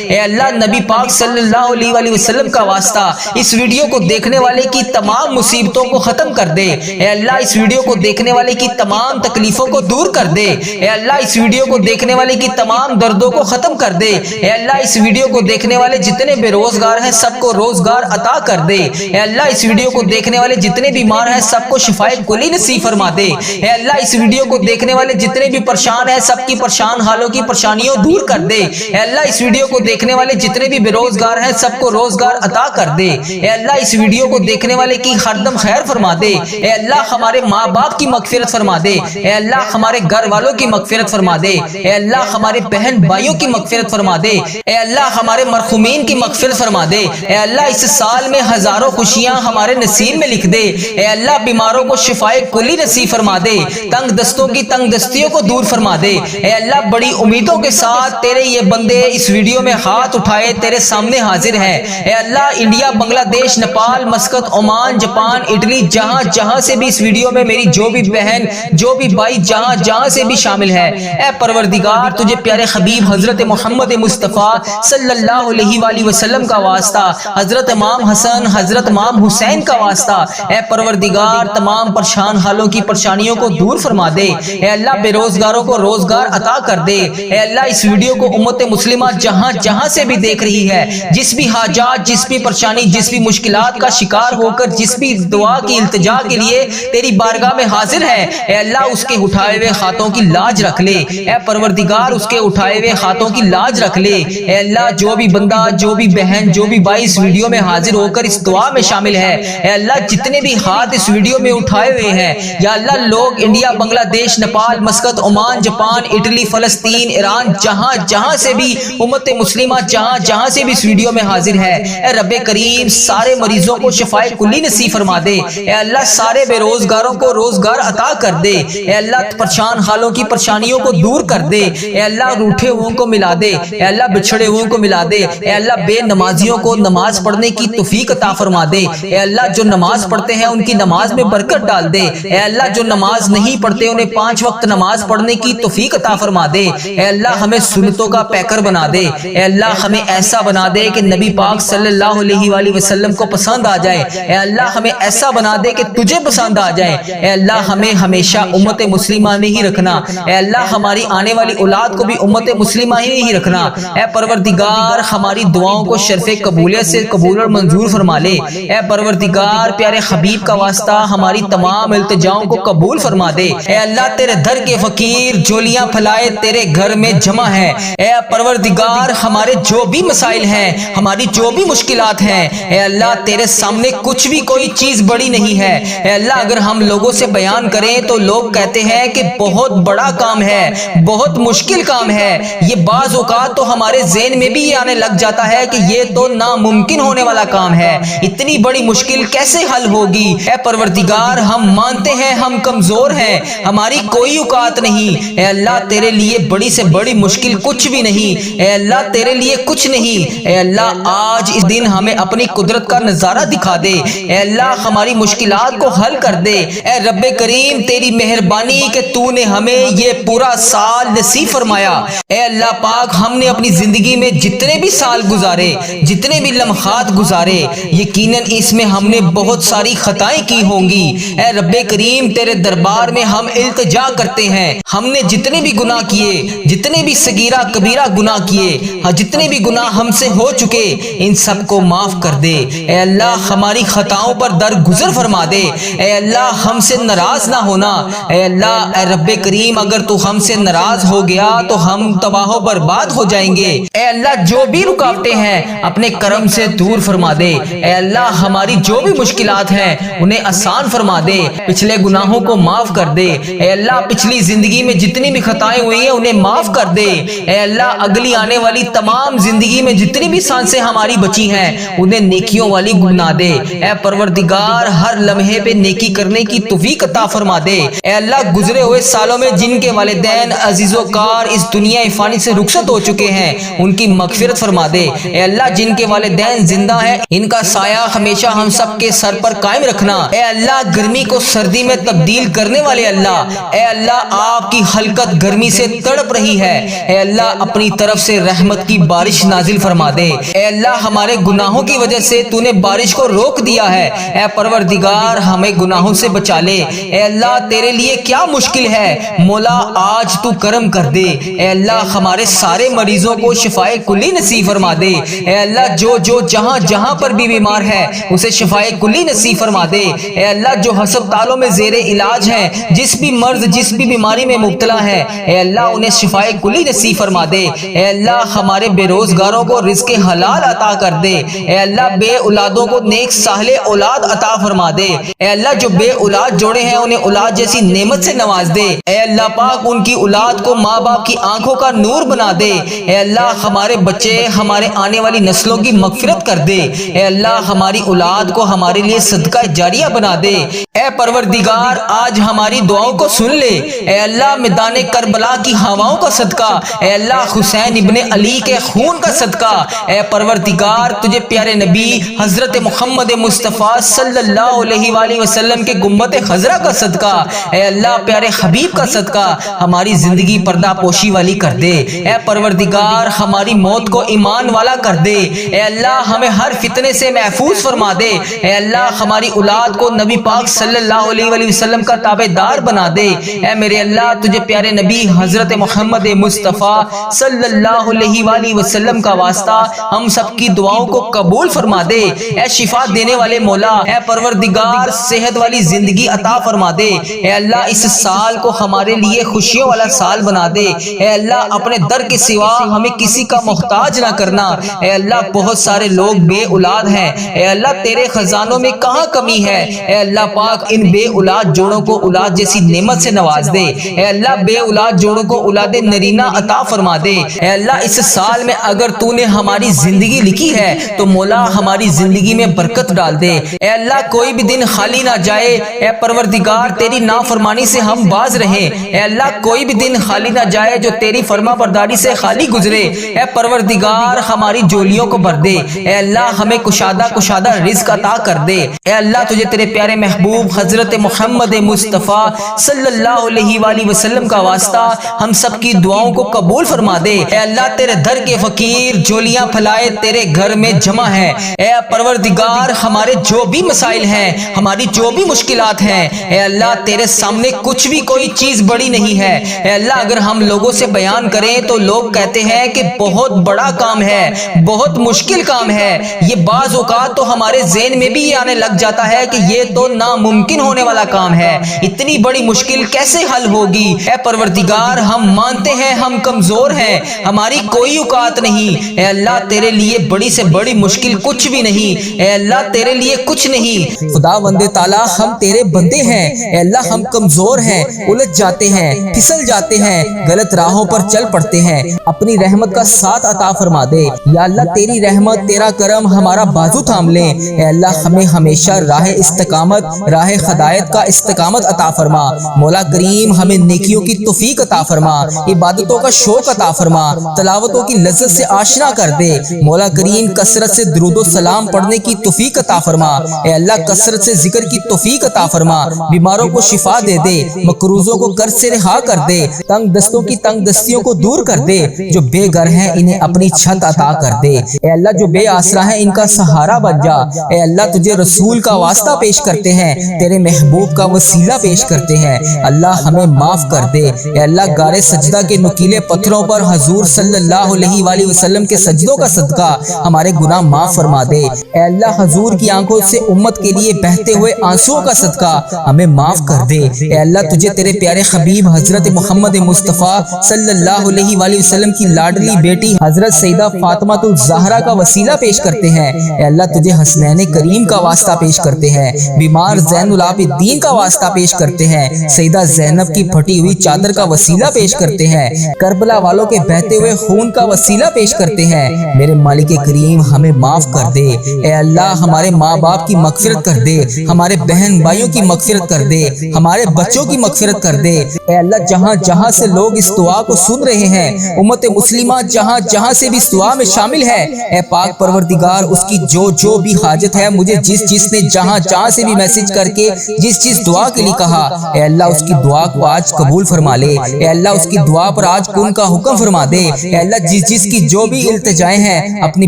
اے اللہ نبی پاک صلی اللہ علیہ وسلم کا واسطہ اس ویڈیو کو دیکھنے والے کی تمام مصیبتوں کو ختم کر دے۔ اے اللہ اس ویڈیو کو دیکھنے والے کی تمام تکلیفوں کو دور کر دے۔ اے اللہ اس ویڈیو کو دیکھنے والے کی تمام دردوں کو ختم کر دے۔ اے اللہ اس ویڈیو کو دیکھنے والے جتنے بے روزگار ہیں سب کو روزگار عطا کر دے۔ اے اللہ اس ویڈیو کو دیکھنے والے جتنے بیمار ہیں سب کو شفائے کلی نصیب فرما دے۔ اے اللہ اس ویڈیو کو دیکھنے والے جتنے بھی پریشان ہیں سب کی پریشان حالوں کی پریشانیوں دور کر دے۔ اے اللہ اس ویڈیو کو دیکھنے والے جتنے بھی بے روزگار ہیں سب کو روزگار عطا کر دے۔ اے اللہ اس ویڈیو کو دیکھنے والے کی ہر دم خیر فرما دے۔ اے اللہ ہمارے ماں باپ کی مغفرت فرما دے۔ اے اللہ ہمارے گھر والوں کی مغفرت فرما دے۔ اے اللہ ہمارے بہن بھائیوں کی مغفرت فرما دے۔ اے اللہ ہمارے مرحومین کی مغفرت فرما دے۔ اے اللہ اس سال میں ہزاروں خوشیاں ہمارے نصیب میں لکھ دے۔ اے اللہ بیماروں کو شفائے کلی نصیب فرما دے۔ تنگ دستوں کی تنگ دستیوں کو دور فرما دے۔ اے اللہ بڑی امیدوں کے ساتھ تیرے یہ بندے اس ویڈیو میں ہاتھ اٹھائے تیرے سامنے حاضر ہیں۔ اے اللہ انڈیا، بنگلہ دیش، Nepal, Muscat, Oman, Japan, Italy, جہاں سے بھی اس ویڈیو میں میری جو بھی بہن جو بھی بھائی جہاں سے بھی شامل ہے، اے پروردگار تجھے پیارے حبیب حضرت محمد مصطفیٰ صلی اللہ علیہ وآلہ وسلم کا واسطہ، حضرت امام حسن حضرت امام حسین کا واسطہ، اے پروردگار تمام پریشان حالوں کی پریشانیوں کو دور فرما دے۔ اے اللہ بے روزگاروں کو روزگار عطا کر دے۔ اے اللہ اس ویڈیو کو امت مسلمہ جہاں سے بھی دیکھ رہی ہے، جس بھی حاجات، جس بھی پریشانی، جس بھی مشکلات کا شکار ہو کر جس بھی دعا کی التجا کے لیے تیری بارگاہ میں حاضر ہے، اے اللہ اس کے اٹھائے ہوئے ہاتھوں کی لاج رکھ لے۔ اے پروردگار اس کے اٹھائے ہوئے ہاتھوں کی لاج رکھ لے۔ اے اللہ جو بھی بندہ، جو بھی بہن، جو بھی بھائی اس ویڈیو میں حاضر ہو کر اس دعا میں شامل ہے، اے اللہ جتنے بھی ہاتھ اس ویڈیو میں اٹھائے ہوئے ہیں، یا اللہ لوگ انڈیا، بنگلہ دیش، Nepal, Muscat, Oman, Japan, Italy, فلسطین، ایران، جہاں سے بھی امت مسلمہ جہاں سے بھی اس ویڈیو میں حاضر ہے، اے رب کریم سارے مریضوں کو شفائے کلی نصیب فرما دے۔ اے اللہ سارے بے روزگاروں کو روزگار عطا کر دے۔ اے اللہ پریشان حالوں کی پریشانیوں کو دور کر دے۔ اے اللہ روٹھے ہوئے کو ملا دے۔ اے اللہ بچھڑے ہوئے کو ملا دے۔ اے اللہ بے نمازیوں کو نماز پڑھنے کی توفیق عطا فرما دے۔ اے اللہ جو نماز پڑھتے ہیں ان کی نماز میں برکت ڈال دے۔ اے اللہ جو نماز نہیں پڑھتے انہیں 5 وقت نماز پڑھنے کی توفیق عطا فرما دے۔ اے اللہ ہمیں سنتوں کا پیکر بنا دے۔ اے اللہ ہمیں ایسا بنا دے کہ نبی پاک صلی اللہ علیہ وآلہ وسلم کو پسند آ جائے۔ اے اللہ ہمیں ایسا بنا دے کہ تجھے پسند آ جائے۔ اے اللہ ہمیں ہمیشہ امت مسلمہ میں ہی رکھنا۔ اے اللہ ہماری آنے والی اولاد کو بھی امت مسلمہ ہی رکھنا۔ اے پروردگار ہماری دعاؤں کو شرف قبولیت سے قبول اور منظور فرما لے۔ اے پروردگار پیارے حبیب کا واسطہ ہماری تمام التجاؤں کو قبول فرما دے۔ اے اللہ تیرے در کے فقیر جولیاں پھلائے تیرے گھر میں جمع ہے۔ اے پروردگار ہمارے جو بھی مسائل ہیں، ہماری جو بھی مشکلات ہیں، اے اللہ تیرے سامنے کچھ بھی کوئی چیز بڑی نہیں ہے۔ اے اللہ اگر ہم لوگوں سے بیان کریں تو لوگ کہتے ہیں کہ بہت بڑا کام ہے، بہت مشکل کام ہے۔ یہ بعض اوقات تو ہمارے ذہن میں بھی یہ آنے لگ جاتا ہے کہ یہ تو ناممکن ہونے والا کام ہے، اتنی بڑی مشکل کیسے حل ہوگی؟ اے پروردگار ہم مانتے ہیں ہم کمزور ہیں، ہماری کوئی اوقات نہیں۔ اے اللہ تیرے لیے بڑی سے بڑی مشکل کچھ بھی نہیں۔ اے اللہ تیرے لیے کچھ نہیں۔ اے اللہ آج اس دن ہمیں اپنی قدرت کا نظارہ دکھا دے۔ اے اللہ ہماری مشکلات کو حل کر دے۔ اے رب کریم تیری مہربانی کہ تو نے ہمیں یہ پورا سال نصیب فرمایا۔ اے اللہ پاک ہم نے اپنی زندگی میں جتنے بھی سال گزارے، جتنے بھی لمحات گزارے، یقیناً اس میں ہم نے بہت ساری خطائیں کی ہوں گی۔ اے رب کریم تیرے دربار میں ہم التجا کرتے ہیں، ہم نے جتنے بھی گناہ کیے، جتنے بھی صغیرہ کبیرہ گناہ کیے، جتنے بھی گناہ ہم سے ہو چکے، ان سب کو معاف کر دے۔ اے اللہ ہماری خطاؤں پر درگزر فرما دے۔ اے اللہ ہم سے ناراض نہ ہونا۔ اے اللہ اے رب کریم اگر تو ہم سے ناراض ہو گیا تو ہم تباہ و برباد ہو جائیں گے۔ اے اللہ جو بھی رکاوٹیں ہیں اپنے کرم سے دور فرما دے۔ اے اللہ ہماری جو بھی مشکلات ہیں انہیں آسان فرما دے، پچھلے گناہوں کو معاف کر دے۔ اے اللہ پچھلی زندگی میں جتنی بھی خطائیں ہوئی ہیں انہیں معاف کر دے۔ اے اللہ اگلی آنے والی تمام زندگی میں جتنی بھی سانسیں ہماری بچی ہیں انہیں نیکیوں والی گنا دے۔ اے پروردگار ہر لمحے پہ نیکی کرنے کی توفیق عطا فرما دے۔ اے اللہ گزرے ہوئے سالوں میں جن کے والدین عزیز و کار اس دنیا فانی سے رخصت ہو چکے ہیں ان کی مغفرت فرما دے۔ اے اللہ جن کے والدین زندہ ہیں ان کا سایہ ہمیشہ ہم سب کے سر پر قائم رکھنا۔ اے اللہ گرمی کو سردی میں تبدیل کرنے والے اللہ، اے اللہ آپ کی خلقت گرمی سے تڑپ رہی ہے، اے اللہ اپنی طرف سے رحمت کی کی بارش نازل فرما دے۔ اے اللہ ہمارے گناہوں کی وجہ سے تو نے بارش کو روک دیا ہے، اے پروردگار ہمیں گناہوں سے بچا لے۔ اے اللہ تیرے لیے کیا مشکل ہے، مولا آج تو کرم کر دے۔ اے اللہ ہمارے سارے مریضوں کو شفائے کلی نصیب فرما دے۔ اے اللہ جو جہاں جہاں پر بھی بیمار ہے اسے شفائے کلی نصیب فرما دے۔ اے اللہ جو ہسپتالوں میں زیر علاج ہیں، جس بھی مرض جس بھی بیماری میں مبتلا ہے، اے اللہ انہیں شفائے کلی نصیب فرما دے۔ اے اللہ ہمارے بے روزگاروں کو رزق حلال عطا کر دے۔ اے اللہ بے اولادوں کو نیک صالح اولاد عطا فرما دے۔ اے اللہ جو بے اولاد جوڑے ہیں انہیں اولاد جیسی نعمت سے نواز دے۔ اے اللہ پاک ان کی اولاد کو ماں باپ کی آنکھوں کا نور بنا دے۔ اے اللہ ہمارے بچے ہمارے آنے والی نسلوں کی مغفرت کر دے۔ اے اللہ ہماری اولاد کو ہمارے لیے صدقہ جاریہ بنا دے۔ اے پروردگار آج ہماری دعاؤں کو سن لے۔ اے اللہ میدان کربلا کی ہواؤں کا صدقہ، اے اللہ حسین ابن علی کے خون کا صدقہ، اے پروردگار تجھے پیارے نبی حضرت محمد مصطفیٰ صلی اللہ علیہ وآلہ وسلم کے گنبد خضرا کا صدقہ، اے اللہ پیارے حبیب کا صدقہ ہماری زندگی پردہ پوشی والی کر دے۔ اے پروردگار ہماری موت کو ایمان والا کر دے۔ اے اللہ ہمیں ہر فتنے سے محفوظ فرما دے۔ اے اللہ ہماری اولاد کو نبی پاک صلی اللہ علیہ وآلہ وسلم کا تابع دار بنا دے۔ اے میرے اللہ تجھے پیارے نبی حضرت محمد مصطفیٰ صلی اللہ علیہ وآلہ وسلم کا واسطہ ہم سب کی دعاؤں کو قبول فرما دے۔ اے شفا دینے والے مولا، اے پروردگار صحت والی زندگی عطا فرما دے۔ اے اللہ اس سال کو ہمارے لیے خوشیوں والا سال بنا دے۔ اے اللہ اپنے در کے سوا ہمیں کسی کا محتاج نہ کرنا۔ اے اللہ بہت سارے لوگ بے اولاد ہیں، اے اللہ تیرے خزانوں میں کہاں کمی ہے۔ اے اللہ پاک ان بے اولاد جوڑوں کو اولاد جیسی نعمت سے نواز دے۔ اے اللہ بے اولاد جوڑوں کو اولاد نرینہ عطا فرما دے۔ اے اللہ اس سال میں اگر تو نے ہماری زندگی لکھی ہے تو مولا ہماری زندگی میں برکت ڈال دے۔ اے اللہ کوئی بھی دن خالی نہ جائے، اے پروردگار تیری نافرمانی سے ہم باز رہیں۔ اے اللہ کوئی بھی دن خالی نہ جائے جو تیری فرما برداری سے خالی گزرے۔ اے پروردگار ہماری جولیوں کو بھر دے۔ اے اللہ ہمیں کشادہ رزق عطا کر دے۔ اے اللہ تجھے تیرے پیارے محبوب حضرت محمد مصطفیٰ صلی اللہ علیہ وآلہ وسلم کا واسطہ ہم سب کی دعاؤں کو قبول فرما دے۔ اے اللہ تیرے در کے فقیر جولیاں پھلائے تیرے گھر میں جمع ہیں۔ اے پروردگار ہمارے جو بھی مسائل ہیں، ہماری جو بھی مشکلات ہیں، اے اللہ تیرے سامنے کچھ بھی کوئی چیز بڑی نہیں ہے۔ اے اللہ اگر ہم لوگوں سے بیان کریں تو لوگ کہتے ہیں کہ بہت بڑا کام ہے، بہت مشکل کام ہے۔ یہ بعض اوقات تو ہمارے ذہن میں بھی یہ آنے لگ جاتا ہے کہ یہ تو ناممکن ہونے والا کام ہے، اتنی بڑی مشکل کیسے حل ہوگی۔ اے پروردگار ہم مانتے ہیں ہم کمزور ہیں، ہماری کوئی اوقات نہیں۔ اے اللہ تیرے لیے بڑی سے بڑی مشکل کچھ بھی نہیں۔ اے اللہ تیرے لیے کچھ نہیں۔ خدا وند تعالیٰ ہم تیرے بندے ہیں، اے اللہ ہم کمزور ہیں، الجھ جاتے ہیں، پھسل جاتے ہیں، غلط راہوں پر چل پڑتے ہیں۔ اپنی رحمت کا ساتھ عطا فرما دے یا اللہ تیری رحمت تیرا کرم ہمارا بازو تھام لے۔ اے اللہ ہمیں ہمیشہ راہ استقامت راہ ہدایت کا استقامت عطا فرما۔ مولا کریم ہمیں نیکیوں کی توفیق عطا فرما، عبادتوں کا شوق عطا فرما، تلاوتوں کی لذت سے آشنا کر دے۔ مولا کریم کثرت سے درود و سلام پڑھنے کی توفیق عطا فرما۔ اے اللہ کثرت سے ذکر کی توفیق عطا فرما، بیماروں کو شفا دے دے، مقروضوں کو قرض سے رہا کر دے، تنگ دستوں کی تنگ دستیوں کو دور کر دے، جو بے گھر ہیں انہیں اپنی چھت عطا کر دے۔ اے اللہ جو بے آسرا ہیں ان کا سہارا بن جا۔ اے اللہ تجھے رسول کا واسطہ پیش کرتے ہیں، تیرے محبوب کا وسیلہ پیش کرتے ہیں، اللہ ہمیں معاف کر دے۔ اے اللہ غار سجدہ کے نکیلے پتھروں پر حضور صلی اللہ علیہ وآلہ وسلم کے سجدوں کا صدقہ ہمارے گناہ معاف فرما دے۔ اے اللہ حضور کی آنکھوں سے امت کے لیے بہتے ہوئے آنسوؤں کا صدقہ ہمیں معاف کر دے۔ اے اللہ تجھے تیرے پیارے حبیب حضرت محمد مصطفیٰ صلی اللہ علیہ وآلہ وسلم کی لاڈلی بیٹی حضرت سیدہ فاطمہ الزہرا کا وسیلہ پیش کرتے ہیں۔ اے اللہ تجھے حسنین کریم کا واسطہ پیش کرتے ہیں، بیمار زین العابدین کا واسطہ پیش کرتے ہیں، سیدہ زینب کی پھٹی ہوئی چادر کا وسیلہ پیش کرتے ہیں، کربلا والوں کے بہتے ہوئے خون کا وسیلہ پیش کرتے ہیں۔ میرے مالک کریم ہمیں معاف کر دے۔ اے اللہ ہمارے ماں باپ کی مغفرت کر دے، ہمارے بہن بھائیوں کی مغفرت کر دے، ہمارے بچوں کی مغفرت کر دے۔ اے اللہ جہاں جہاں سے لوگ اس دعا کو سن رہے ہیں، امت مسلمہ جہاں جہاں سے بھی اس دعا میں شامل ہے، اے پاک پروردگار اس کی جو بھی حاجت ہے، مجھے جس نے جہاں جہاں سے بھی میسج کر کے جس دعا کے لیے کہا، اے اللہ اس کی دعا کو آج قبول فرما لے۔ اے اللہ اس کی دعا پر آج کن کا حکم فرما دے۔ اے اللہ جس کی جو بھی التجائیں ہیں اپنی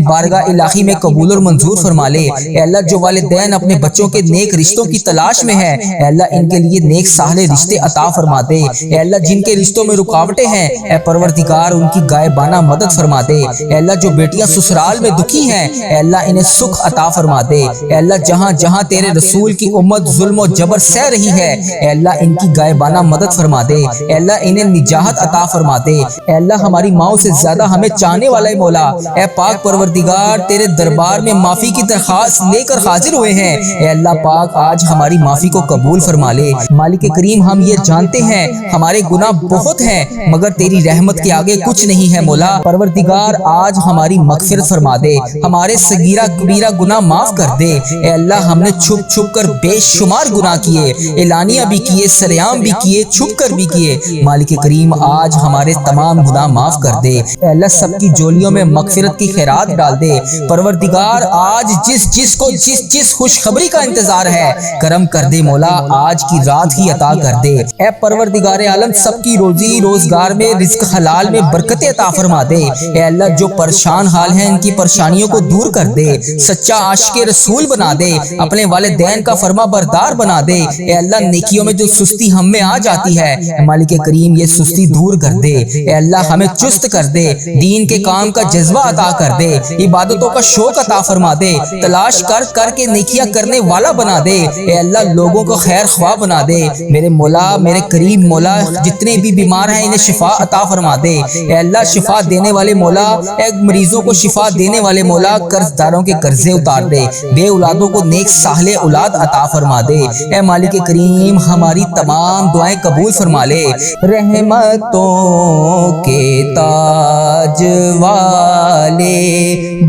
بارگاہ الہی میں قبول اور منظور فرما لے۔ اے اللہ جو والدین اپنے بچوں کے نیک رشتوں کی تلاش میں ہیں، اے اللہ ان کے لیے نیک صالح رشتے عطا فرما دے۔ اے اللہ جن کے رشتوں میں رکاوٹیں ہیں، اے پروردگار ان کی غائبانہ مدد فرما دے۔ اے اللہ جو بیٹیاں سسرال میں دکھی ہیں، اے اللہ انہیں سکھ عطا فرما دے۔ اے اللہ جہاں جہاں تیرے رسول کی امت ظلم و جبر سہ رہی ہے، اے اللہ ان کی غائبانہ مدد فرما دے۔ اے اللہ انہیں نجات عطا فرما دے۔ اے اللہ ہماری ماؤں سے زیادہ ہمیں چاہنے والا مولا، اے پاک پروردگار تیرے دربار میں معافی کی درخواست لے کر حاضر ہوئے ہیں۔ اے اللہ پاک آج ہماری معافی کو قبول فرما لے۔ مالک کریم ہم یہ جانتے ہیں ہمارے گناہ بہت ہیں مگر تیری رحمت کے آگے کچھ نہیں ہے مولا۔ پروردگار آج ہماری مغفرت فرما دے، ہمارے صغیرہ کبیرہ گناہ معاف کر دے۔ اے اللہ ہم نے چھپ چھپ کر بے شمار گناہ کیے، اعلانیہ بھی کیے، سریعام بھی کیے، چھپ کر بھی کیے۔ مالک کریم آج ہمارے تمام گناہ معاف کر دے۔ اے اللہ سب کی جولیوں میں مغفرت کی خیرات ڈال دے۔ پروردگار آج جس کو جس خوشخبری کا انتظار ہے کرم کر دے مولا، آج کی رات ہی عطا کر دے۔ اے پروردگار عالم سب کی روزی روزگار میں رزق حلال میں برکت عطا فرما دے۔ اے اللہ جو پریشان حال ہیں ان کی پریشانیوں کو دور کر دے، سچا عاشق رسول بنا دے، اپنے والدین کا فرما بردار بنا دے۔ اے اللہ نیکیوں میں جو سستی ہم میں آ جاتی ہے مالک کریم یہ سستی دور کر دے۔ اے اللہ ہمیں چست کر دے، دین کے کام کا جذبہ عطا کر دے، عبادتوں کا شوق عطا فرما دے، تلاش کر کے نیکیاں کرنے والا بنا دے۔ اے اللہ لوگوں کو خیر خواہ بنا دے۔ میرے مولا میرے کریم مولا جتنے بھی بیمار ہیں انہیں شفا عطا فرما دے۔ اے اللہ شفا دینے والے مولا، اے مریضوں کو شفا دینے والے مولا قرض داروں کے قرضے اتار دے، بے اولادوں کو نیک صالح اولاد عطا فرما دے۔ اے مالک کریم ہماری تمام دعائیں قبول فرما لے۔ رحمتوں کے تاج والے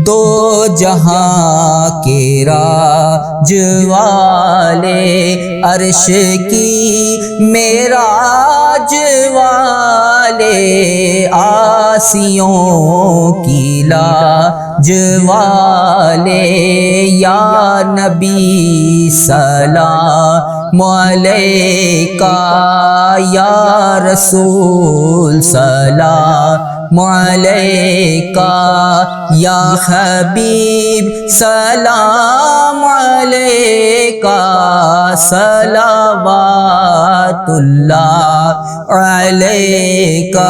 دو جہاں کے راج والے عرش کی معراج والے آسیوں کی لاج والے یا نبی سلام علیکہ یا رسول سلام علیکہ یا حبیب سلام علیکہ صلوات اللہ علیکہ۔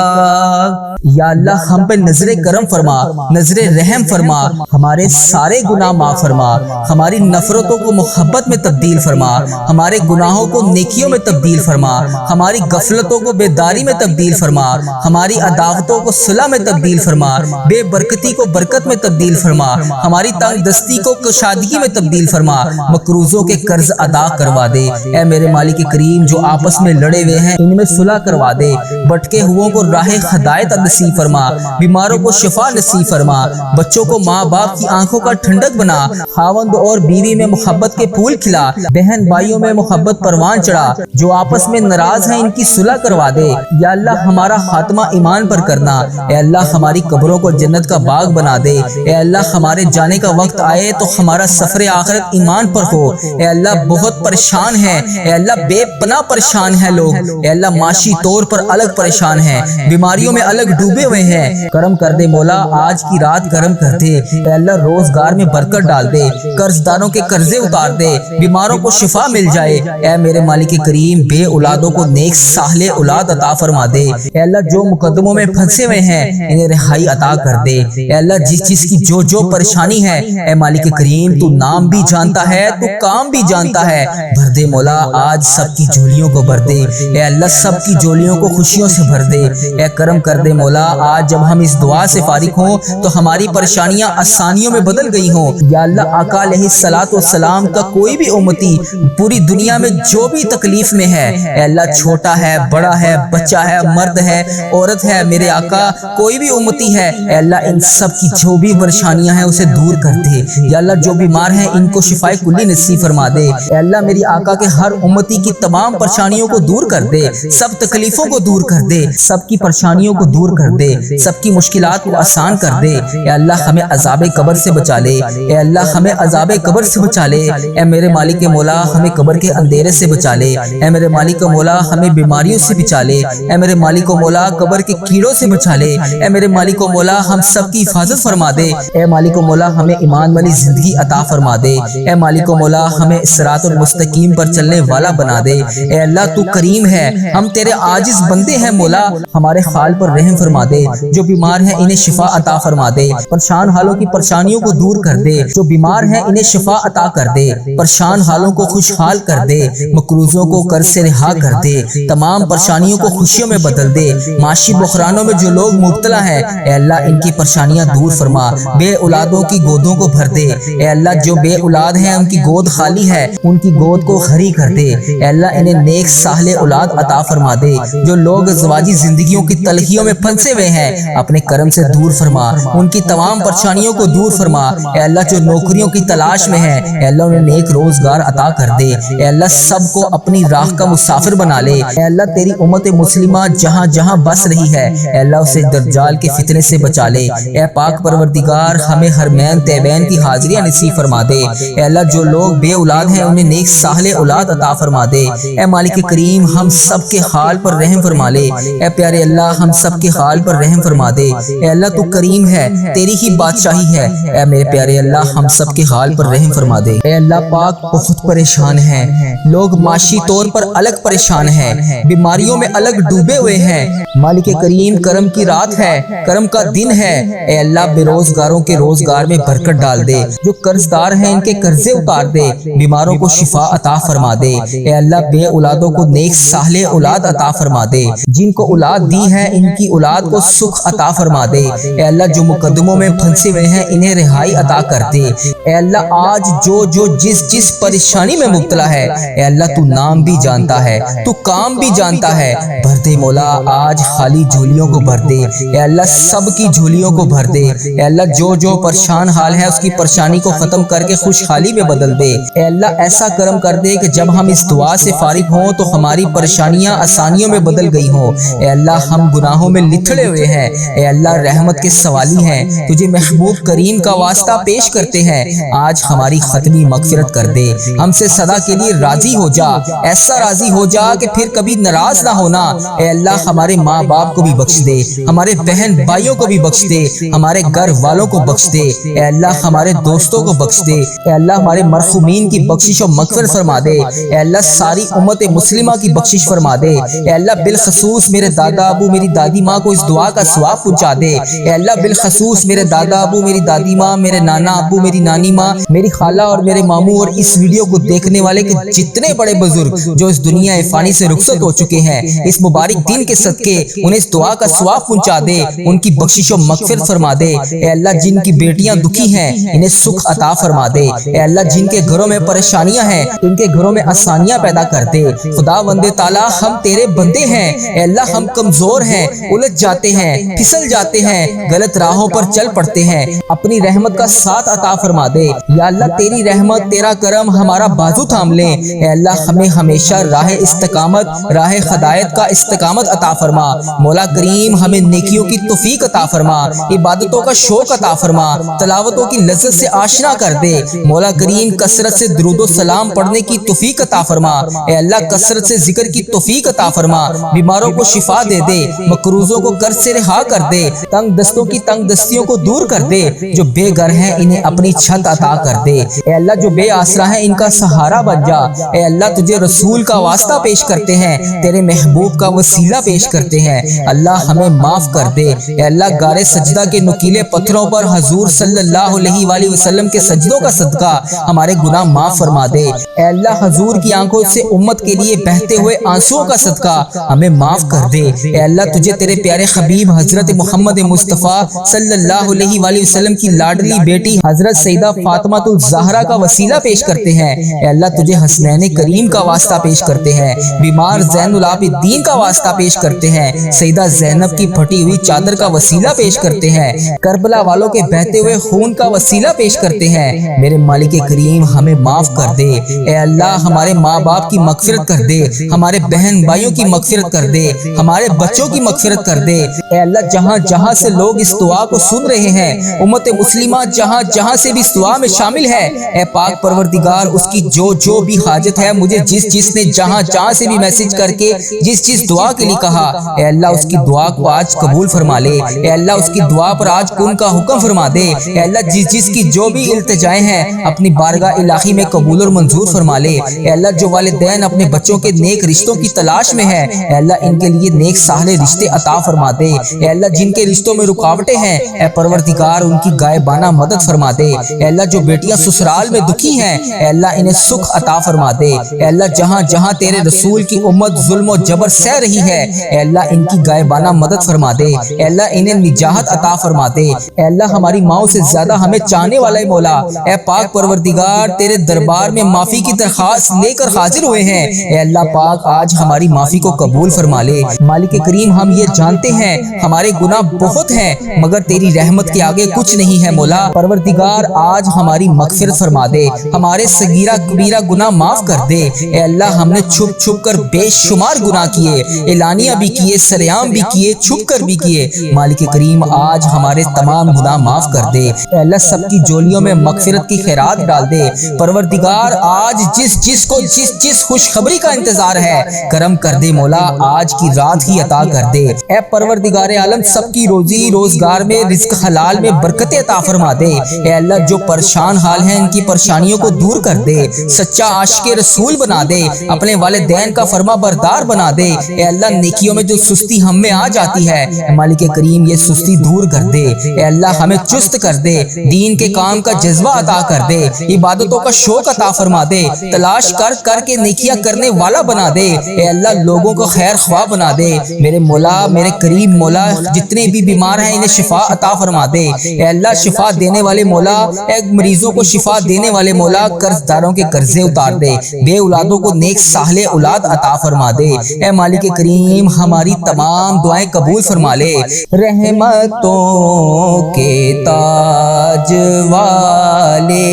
یا اللہ ہم پہ نظر کرم فرما، نظر رحم فرما، ہمارے سارے گناہ معاف فرما، ہماری نفرتوں کو محبت میں تبدیل فرما، ہمارے گناہوں کو نیکیوں میں تبدیل فرما، ہماری غفلتوں کو بیداری میں تبدیل فرما، ہماری عداوتوں کو صلح میں تبدیل فرما، بے برکتی کو برکت میں تبدیل فرما، ہماری تنگ دستی کو کشادگی میں تبدیل فرما، مقروضوں کے قرض ادا کروا دے۔ اے میرے مالک کریم جو آپس میں لڑے ہوئے ہیں ان میں صلح کروا دے، بھٹکے ہوئوں کو راہ ہدایت نصیب فرما، بیماروں کو شفا نصیب فرما، بچوں کو ماں باپ کی آنکھوں کا ٹھنڈک بنا، خاوند اور بیوی میں محبت کے پھول کھلا، بہن بھائیوں میں محبت پروان چڑھا، جو آپس میں ناراض ہیں ان کی صلح کروا دے۔ یا اللہ ہمارا خاتمہ ایمان پر کرنا، اے اللہ ہماری قبروں کو جنت کا باغ بنا دے، اے اللہ ہمارے جانے کا وقت آئے تو ہمارا سفر آخرت ایمان پر ہو۔ اے اللہ بہت پریشان ہیں، اے اللہ بے پناہ پریشان ہیں لوگ، اے اللہ معاشی طور پر الگ پریشان ہیں، بیماریوں میں الگ ڈوبے ہوئے ہیں، کرم کر دے مولا آج کی رات کرم کر دے۔ اے اللہ روزگار میں برکت ڈال دے، قرض داروں کے قرضے اتار دے، بیماروں کو شفا مل جائے۔ اے میرے مالک کریم بے اولادوں کو نیک صالح اولاد عطا فرما دے۔ اے اللہ جو مقدموں میں پھنسے ہوئے ہیں انہیں رہائی عطا کر دے۔ اے اللہ جس کی جو پریشانی ہے اے مالک کریم تو نام بھی جانتا ہے، تو کام بھی جانتا ہے، بھر دے مولا آج سب کی جھولیوں کو بھر دے۔ اے اللہ سب کی جھولیوں کو خوشیوں سے بھر دے۔ اے کرم کر دے مولا آج جب ہم اس دعا سے فارغ ہوں تو ہماری پریشانیاں آسانیوں میں بدل گئی ہوں۔ یا اللہ آقا علیہ الصلوۃ والسلام کا کوئی بھی امتی پوری دنیا میں جو بھی تکلیف میں ہے، اے اللہ چھوٹا ہے بڑا ہے بچہ ہے مرد ہے عورت ہے، میرے آقا کوئی بھی امتی ہے، اے اللہ ان سب کی جو بھی پریشانیاں ہیں اسے دور کر دے۔ یا اللہ جو بیمار ہیں ان کو شفائے کلی نصیب فرما دے۔ اے اللہ میری آقا کے ہر امتی کی تمام پریشانیوں کو دور کر دے، سب تکلیفوں کو دور کر دے، سب کی پریشانیوں کو دور کر دے، سب کی مشکلات کو آسان کر دے۔ اے اللہ ہمیں عذاب قبر سے بچا لے، اے اللہ ہمیں عذاب قبر سے بچا لے۔ اے میرے مالک مولا ہمیں قبر کے اندھیرے سے بچا لے، اے میرے مالک مولا ہمیں بیماریوں سے بچا لے، اے میرے مالک مولا قبر کے کیڑوں سے بچا لے۔ اے میرے مالک و مولا ہم سب کی حفاظت فرما دے۔ اے مالک و مولا ہمیں ایمان والی زندگی عطا فرما دے۔ اے مالک و مولا ہمیں صراط المستقیم پر چلنے والا بنا دے۔ اے اللہ تو کریم ہے، ہم تیرے عاجز بندے ہیں مولا، ہمارے حال پر رحم فرما دے۔ جو بیمار ہیں انہیں شفا عطا فرما دے، پریشان حالوں کی پریشانیوں کو دور کر دے۔ جو بیمار ہیں انہیں شفا عطا کر دے، پریشان حالوں کو خوشحال کر دے، مقروضوں کو قرض سے رہا کر دے، تمام پریشانیوں کو خوشیوں میں بدل دے۔ معاشی بحرانوں میں جو لوگ مبتلا ہیں اے اللہ ان کی پریشانیاں دور فرما، بے اولادوں کی گودوں کو بھر دے۔ اے اللہ جو بے اولاد ہیں ان کی گود خالی ہے، ان کی گود کو ہری کر دے۔ اے اللہ انہیں نیک صالح اولاد عطا فرما دے۔ جو لوگ ازواجی زندگیوں کی تلخیوں میں پھنسے ہوئے ہیں اپنے کرم سے دور فرما، ان کی تمام پریشانیوں کو دور فرما۔ اے اللہ جو نوکریوں کی تلاش میں ہیں اے اللہ انہیں نیک روزگار عطا کر دے۔ اے اللہ سب کو اپنی راہ کا مسافر بنا لے۔ اے اللہ تیری امت مسلمہ جہاں جہاں بس رہی ہے اے اللہ اسے دجال کے فتنے سے بچا لے۔ اے پاک پروردگار ہمیں حرمین طیبین کی حاضریاں نصیب فرما دے۔ اے اللہ جو لوگ بے اولاد ہیں انہیں نیک صالح اولاد عطا فرما دے۔ اے مالک کریم ہم سب کے حال پر رحم فرما لے۔ اے پیارے اللہ ہم سب کے حال پر رحم فرما دے۔ اے اللہ تو کریم ہے، تیری ہی بادشاہی ہے۔ اے میرے پیارے اللہ ہم سب کے حال پر رحم فرما دے۔ اے اللہ پاک بہت پریشان ہیں لوگ، معاشی طور پر الگ پریشان ہیں، بیماریوں میں الگ ڈوبے ہوئے ہیں۔ مالک کریم کرم کی رات ہے، کرم کا دن ہے۔ اے اللہ بے روزگاروں کے روزگار میں برکت ڈال دے، جو قرض دار ہیں ان کے قرضے اتار دے، بیماروں کو شفا عطا فرما دے۔ اے اللہ بے اولادوں کو نیک صالح اولاد عطا فرما دے، جن کو اولاد دی ہے ان کی اولاد کو سکھ عطا فرما دے۔ اے اللہ جو مقدموں میں پھنسے ہوئے ہیں انہیں رہائی عطا کر دے۔ اے اللہ آج جو جس پریشانی میں مبتلا ہے اے اللہ تو نام بھی جانتا ہے، تو کام بھی جانتا ہے، بھر دے مولا آج خالی جھولیوں کو بھر دے۔ اے اللہ سب کی جھولیوں کو بھر دے۔ اے اللہ جو پریشان حال ہے اس کی پریشانی کو ختم کر کے خوشحالی میں بدل دے۔ اے اللہ ایسا کرم کر دے کہ جب ہم اس دعا سے فارغ ہوں تو ہماری پریشانیاں آسانیوں میں بدل گئی ہوں۔ اے اللہ ہم گناہوں میں لتھڑے ہوئے ہیں، اے اللہ رحمت کے سوالی ہیں، تجھے محبوب کریم کا واسطہ پیش کرتے ہیں، آج ہماری ختمی مغفرت کر دے، ہم سے سدا کے لیے راضی ہو جا، ایسا راضی ہو جا کہ پھر کبھی ناراض نہ ہونا۔ اے اللہ ہمارے ماں باپ کو بھی بخش دے، ہمارے بہن بھائیوں کو بھی بخش دے، ہمارے گھر والوں کو بخش دے۔ اے اللہ ہمارے دوستوں کو بخش دے۔ اے اللہ ہمارے مرحومین کی بخشش و مغفرت فرما دے۔ اے اللہ ساری امت مسلمہ کی بخشش فرما دے۔ اے اللہ بالخصوص میرے دادا ابو میری دادی ماں کو اس دعا کا ثواب پہنچا دے۔ اے اللہ بالخصوص میرے دادا ابو میری دادی ماں، میرے نانا ابو میری نانی ماں، میری خالہ اور میرے ماموں اور اس ویڈیو کو دیکھنے والے کے جتنے بڑے بزرگ جو اس دنیا فانی سے رخصت ہو چکے ہیں اس مبارک دن کے صدقے انہیں اس دعا کا ثواب پہنچا دے، ان کی بخشش و مغفرت فرما دے۔ اے اللہ جن کی بیٹیاں دکھی ہیں انہیں سکھ عطا فرما دے۔ اے اللہ جن کے گھروں میں پریشانیاں ہیں ان کے گھروں میں آسانیاں پیدا کر دے۔ خدا بند تعالی ہم تیرے بندے ہیں، اے اللہ ہم کمزور ہیں، الجھ جاتے ہیں، پھسل جاتے ہیں، غلط راہوں پر چل پڑتے ہیں، اپنی رحمت کا ساتھ عطا فرما دے۔ یا اللہ تیری رحمت تیرا کرم ہمارا بازو تھام لے۔ اے اللہ ہمیں ہمیشہ راہ استقامت، راہ ہدایت کا استقامت عطا فرما۔ مولا کریم ہمیں نیکیوں کی توفیق عطا فرما، عبادتوں کا شوق عطا فرما، تلاوتوں کی لذت سے آشنا کر دے۔ مولا کریم کثرت سے درود و سلام پڑھنے کی توفیق عطا فرما۔ اے اللہ کثرت سے ذکر کی توفیق عطا فرما، بیماروں کو شفا دے دے، مقروضوں کو قرض سے رہا کر دے، تنگ دستوں کی تنگ دستیوں کو دور کر دے، جو بے گھر ہیں انہیں اپنی چھت عطا کر دے۔ اے اللہ جو بے آسرا ہیں ان کا سہارا بن جا۔ اے اللہ تجھے رسول کا واسطہ پیش کرتے ہیں، تیرے محبوب کا وسیلہ پیش کرتے ہیں، اللہ ہمیں معاف کر دے۔ اے اللہ غار سجدہ کے نکیلے پتھروں پر حضور صلی اللہ علیہ وآلہ وسلم کے سجدوں کا صدقہ ہمارے گناہ معاف فرما دے۔ اے اللہ حضور کی آنکھوں سے امت کے لیے بہتے ہوئے آنسوؤں کا صدقہ ہمیں معاف کر دے۔ اے اللہ تجھے تیرے پیارے حبیب حضرت محمد مصطفیٰ صلی اللہ علیہ وآلہ وسلم کی لاڈلی بیٹی حضرت سیدہ فاطمہ الزہرا کا وسیلہ پیش کرتے ہیں۔ اے اللہ تجھے حسنین کریم کا واسطہ پیش کرتے ہیں، بیمار زین العابدین کا واسطہ پیش کرتے ہیں، سیدہ زینب کی پھٹی ہوئی چادر کا وسیلہ پیش کرتے ہیں، کربلا والوں کے بہتے ہوئے خون کا وسیلہ پیش کرتے ہیں۔ میرے مالک کریم ہمیں معاف کر دے۔ اے اللہ ہمارے ماں باپ کی مغفرت کر دے، ہمارے بہن بھائیوں کی مغفرت کر دے، ہمارے بچوں کی مغفرت کر دے۔ اے اللہ جہاں جہاں سے لوگ اس دعا کو سن رہے ہیں، امت مسلمہ جہاں جہاں سے بھی اس دعا میں شامل ہے۔ اے پاک پروردگار، اس کی جو بھی حاجت ہے، مجھے جس نے جہاں سے بھی میسج کر کے جس دعا کے لیے کہا، اے اللہ اس کی دعا کو آج قبول فرما لے۔ اے اللہ اس کی دعا پر آج کن کا حکم فرما دے۔ اے اللہ جس کی جو بھی التجائیں ہیں اپنی بارگاہ الہی میں قبول اور منظور فرما لے۔ اے اللہ جو والدین اپنے بچوں کے نیک رشتوں کی تلاش میں ہیں، اے اللہ ان کے لیے نیک صالح رشتے عطا فرما دے۔ اے اللہ جن کے رشتوں میں رکاوٹیں ہیں، اے پروردگار ان کی غائبانہ مدد فرما دے۔ اے اللہ جو بیٹیاں سسرال میں دکھی ہیں، اے اللہ انہیں سکھ عطا فرما دے۔ اے اللہ جہاں تیرے رسول کی امت ظلم و جبر سہ رہی ہے، اے اللہ ان کی غائبانہ مدد فرما دے۔ اے اللہ انہیں نجات عطا فرما دے۔ اے اللہ ہماری ماؤں سے زیادہ ہمیں چاہنے والا مولا، اے پاک پروردگار تیرے دربار میں معافی کی درخواست لے کر حاضر ہوئے ہیں۔ اے اللہ پاک آج ہماری معافی کو قبول فرما لے۔ مالک کریم ہم یہ جانتے ہیں ہمارے گناہ بہت ہیں، مگر تیری رحمت کے آگے کچھ نہیں ہے مولا۔ پروردگار آج ہماری مغفرت فرما دے، ہمارے صغیرہ کبیرہ گناہ معاف کر دے۔ اے اللہ ہم نے چھپ کر بے شمار گناہ کیے، اعلانیہ بھی کیے، سریعام بھی کیے، چھپ کر بھی کیے۔ مالک کریم آج ہمارے تمام گناہ معاف کر دے۔ اے اللہ سب کی جولیوں میں مغفرت کی خیرات ڈال دے۔ پروردگار آج جس کو جس خوشخبری کا انتظار ہے کرم کر دے مولا، آج کی رات ہی عطا کر دے۔ اے پروردگار عالم سب کی روزی روزگار میں رزق حلال میں برکت عطا فرما دے۔ اے اللہ جو پریشان حال ہیں ان کی پریشانیوں کو دور کر دے، سچا عاشق رسول بنا دے، اپنے والدین کا فرما بردار بنا دے۔ اے اللہ نیکیوں میں جو سستی ہم میں آ جاتی ہے، مالک کریم یہ سستی دور کر دے۔ اے اللہ ہمیں چست کر دے، دین کے کام کا جذبہ عطا کر دے، عبادتوں کا شوق عطا فرما دے، تلاش کر کے نیکیاں کرنے والا بنا دے۔ اے اللہ لوگوں کو خیر خواہ بنا دے۔ میرے مولا میرے کریم مولا جتنے بھی بیمار ہیں انہیں شفا عطا فرما دے۔ اے اللہ شفا دینے والے مولا، اے مریضوں کو شفا دینے والے مولا قرض داروں کے قرضے اتار دے، بے اولادوں کو نیک صالح اولاد عطا فرما دے۔ اے مالک کریم ہماری تمام دعائیں قبول فرما لے۔ رحمتوں کے تاج والے،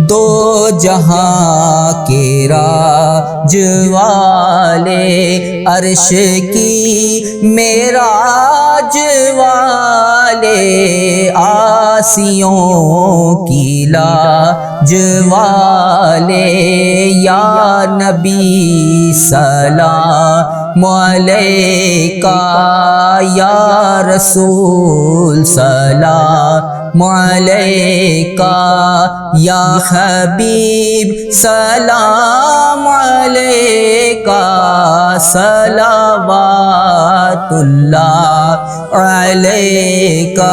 دو جہاں کے راج والے، عرش کی معراج والے، آسیوں کی لاج والے، یا نبی سلام علیکہ، یا رسول سلام علیکہ، یا حبیب سلام علیکہ، صلوات اللہ علیکہ۔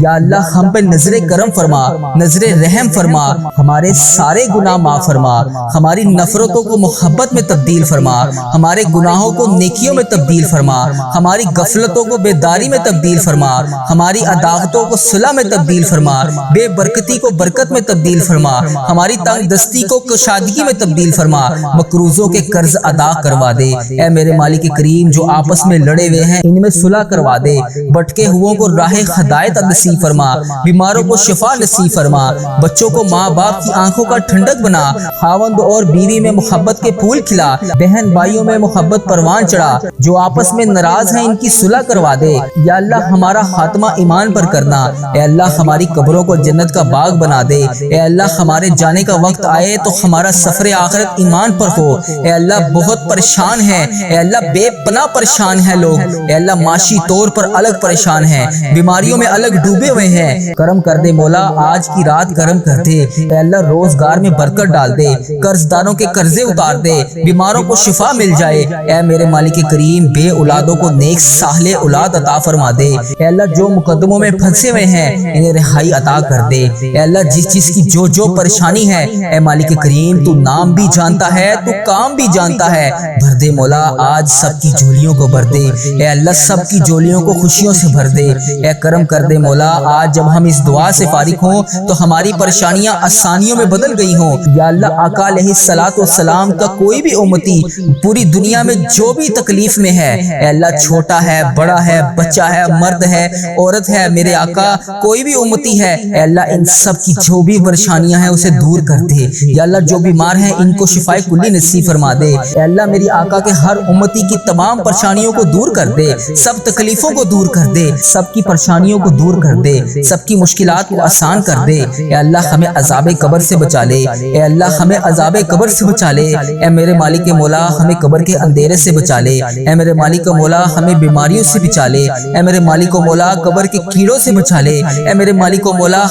یا اللہ ہم پہ نظر کرم فرما، نظر رحم فرما، ہمارے سارے گناہ معاف فرما، ہماری نفرتوں کو محبت میں تبدیل فرما، ہمارے گناہوں کو نیکیوں میں تبدیل فرما، ہماری غفلتوں کو بیداری میں تبدیل فرما، ہماری عداوتوں کو صلح میں تبدیل فرما، بے برکتی کو برکت میں تبدیل فرما، ہماری تنگ دستی کو کشادگی میں تبدیل فرما، مقروضوں کے قرض ادا کروا دے۔ اے میرے مالک کریم جو آپس میں لڑے ہوئے ہیں ان میں صلح کروا دے، بھٹکے ہوئوں کو راہ ہدایت نصیب فرما، بیماروں کو شفا نصیب فرما، بچوں کو ماں باپ کی آنکھوں کا ٹھنڈک بنا، خاوند اور بیوی میں محبت کے پھول کھلا، بہن بھائیوں میں محبت پروان چڑھا، جو آپس میں ناراض ہیں ان کی صلح کروا دے۔ یا اللہ ہمارا خاتمہ ایمان پر کرنا، اے اللہ ہماری قبروں کو جنت کا باغ بنا دے، اے اللہ ہمارے جانے کا وقت آئے تو ہمارا سفر آخرت ایمان پر ہو۔ اے اللہ بہت پریشان ہے، اے اللہ بے پناہ پریشان ہے لوگ، اے اللہ معاشی طور پر الگ پریشان ہیں، بیماریوں میں الگ ڈوبے ہوئے ہیں، کرم کر دے مولا، آج کی رات کرم کر دے۔ اے اللہ روزگار میں برکت ڈال دے، قرض داروں کے قرضے اتار دے، بیماروں کو شفا مل جائے۔ اے میرے مالک کریم بے اولادوں کو نیک صالح اولاد عطا فرما دے۔ اے اللہ جو مقدموں میں پھنسے ہوئے ہیں انہیں رہائی عطا کر دے۔ اے اللہ جس چیز کی جو پریشانی ہے، اے مالک کریم تو نام بھی جانتا ہے، تو کام بھی جانتا ہے، بھر دے مولا، آج سب کی جھولیوں کو بھر دے۔ اے اللہ سب کی جھولیوں کو خوشیوں سے بھر دے۔ اے کرم کر دے مولا، آج جب ہم اس دعا سے فارغ ہوں تو ہماری پریشانیاں آسانیوں میں بدل گئی ہوں۔ یا اللہ آقا علیہ الصلوۃ والسلام کا کوئی بھی امتی پوری دنیا میں جو بھی تکلیف میں ہے اے اللہ چھوٹا ہے بڑا ہے بچہ ہے مرد ہے عورت ہے میرے آقا کوئی بھی امتی ہے اے اللہ ان سب کی جو بھی پریشانیاں ہیں اسے دور کر دے یا اللہ جو بیمار ہیں ان کو شفائے کلی نصیب فرما دے اے اللہ میری آقا کے ہر امتی کی تمام پریشانیوں کو دور کر دے سب تکلیفوں کو دور کر دے سب کی پریشانیوں کو دور کر دے سب کی مشکلات کو آسان کر دے اے اللہ ہمیں عذاب قبر سے بچا لے اے اللہ ہمیں عذاب قبر سے بچا لے اے میرے مالک مولا ہمیں قبر کے اندھیرے سے بچا لے اے میرے مالک مولا ہمیں بیماریوں سے بچا لے اے میرے مالک مولا قبر کے کیڑوں سے بچا لے اے میرے مالک مولا